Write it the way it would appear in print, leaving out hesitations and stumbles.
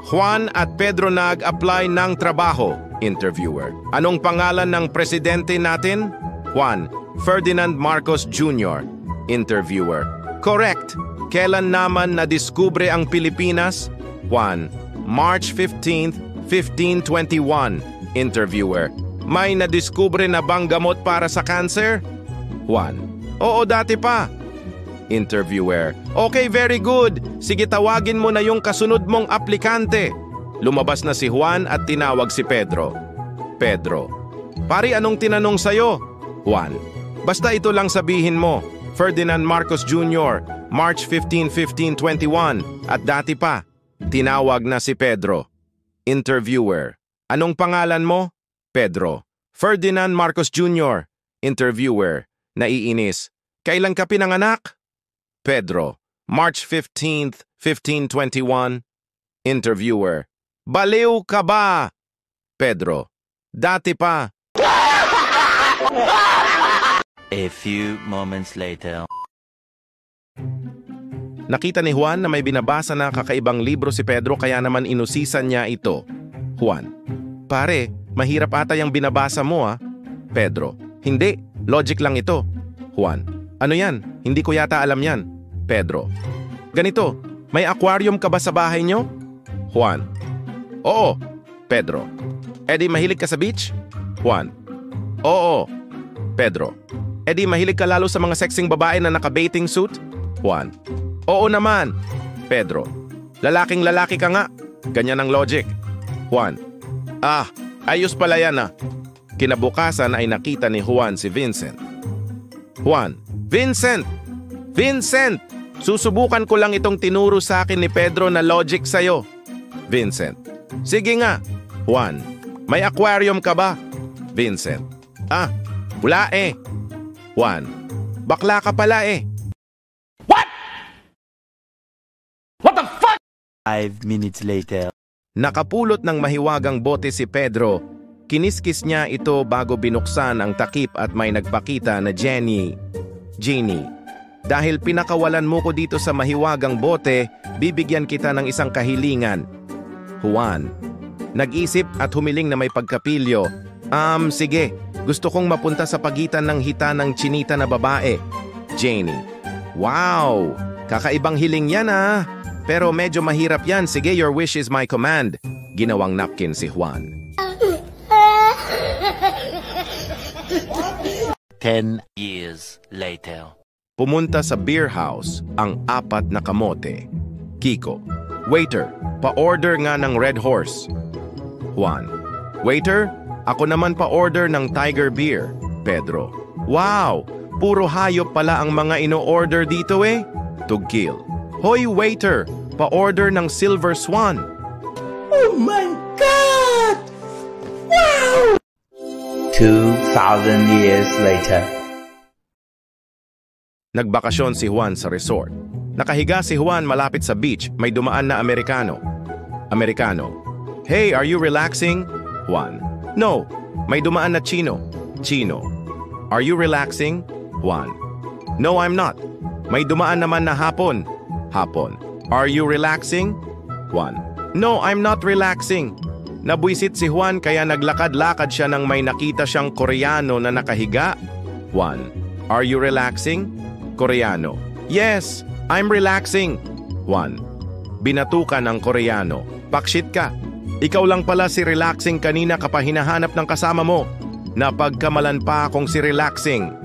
Juan at Pedro nag-apply ng trabaho. Interviewer. Anong pangalan ng presidente natin? Juan. Ferdinand Marcos Jr. Interviewer. Correct. Kailan naman nadiskubre ang Pilipinas? Juan. March 15th, 1521. Interviewer. May nadiskubre na bang gamot para sa cancer? Juan. Oo, dati pa. Interviewer. Okay, very good. Sige, tawagin mo na yung kasunod mong aplikante. Lumabas na si Juan at tinawag si Pedro. Pedro. Pari, anong tinanong sa'yo? Juan. Basta ito lang sabihin mo. Ferdinand Marcos Jr., March 15, 1521. At dati pa. Tinawag na si Pedro. Interviewer. Anong pangalan mo? Pedro. Ferdinand Marcos Jr. Interviewer. Naiinis. Kailan ka pinanganak? Pedro. March 15th, 1521. Interviewer. Baliw ka ba? Pedro. Dati pa. A few moments later. Nakita ni Juan na may binabasa na kakaibang libro si Pedro kaya naman inusisan niya ito. Juan. Pare, mahirap ata yung binabasa mo ah. Pedro. Hindi, logic lang ito. Juan. Ano yan? Hindi ko yata alam yan. Pedro. Ganito, may aquarium ka ba sa bahay nyo? Juan. Oo. Pedro. Edi mahilig ka sa beach? Juan. Oo. Pedro. Edi mahilig ka lalo sa mga sexing babae na naka-bathing suit? Juan. Oo naman. Pedro. Lalaking lalaki ka nga. Ganyan ang logic. Juan. Ah, ayos pala yan ah. Kinabukasan ay nakita ni Juan si Vincent. Juan. Vincent! Vincent! Susubukan ko lang itong tinuro sa akin ni Pedro na logic sa'yo. Vincent. Sige nga. Juan. May aquarium ka ba? Vincent. Ah, wala eh. Juan. Bakla ka pala eh. 5 minutes later. Nakapulot ng mahiwagang bote si Pedro. Kiniskis niya ito bago binuksan ang takip at may nagpakita na Jenny. Dahil pinakawalan mo ko dito sa mahiwagang bote, bibigyan kita ng isang kahilingan. Juan. Nag-isip at humiling na may pagkapilyo. Sige. Gusto kong mapunta sa pagitan ng hita ng chinita na babae. Jenny. Wow! Kakaibang hiling yan ah. Pero medyo mahirap yan. Sige, your wish is my command. Ginawang napkin si Juan. 10 years later. Pumunta sa beer house ang 4 na kamote. Kiko. Waiter, pa-order nga ng Red Horse. Juan. Waiter, ako naman pa-order ng Tiger Beer. Pedro. Wow! Puro hayop pala ang mga ino-order dito eh. Tugkil. Hoy waiter, pa-order ng Silver Swan. Oh my God! Wow! 2,000 years later. Nagbakasyon si Juan sa resort. Nakahiga si Juan malapit sa beach, may dumaan na Amerikano. Amerikano. Hey, are you relaxing? Juan. No. May dumaan na Chino. Chino. Are you relaxing? Juan. No, I'm not. May dumaan naman na Hapon. Hapon. Are you relaxing? Juan. No, I'm not relaxing. Nabwisit si Juan kaya naglakad-lakad siya nang may nakita siyang Koreano na nakahiga. Juan. Are you relaxing? Koreano. Yes, I'm relaxing. Juan. Binatukan ng Koreano. Pakshit ka. Ikaw lang pala si relaxing kanina kapag hinahanap ng kasama mo. Napagkamalan pa akong si relaxing.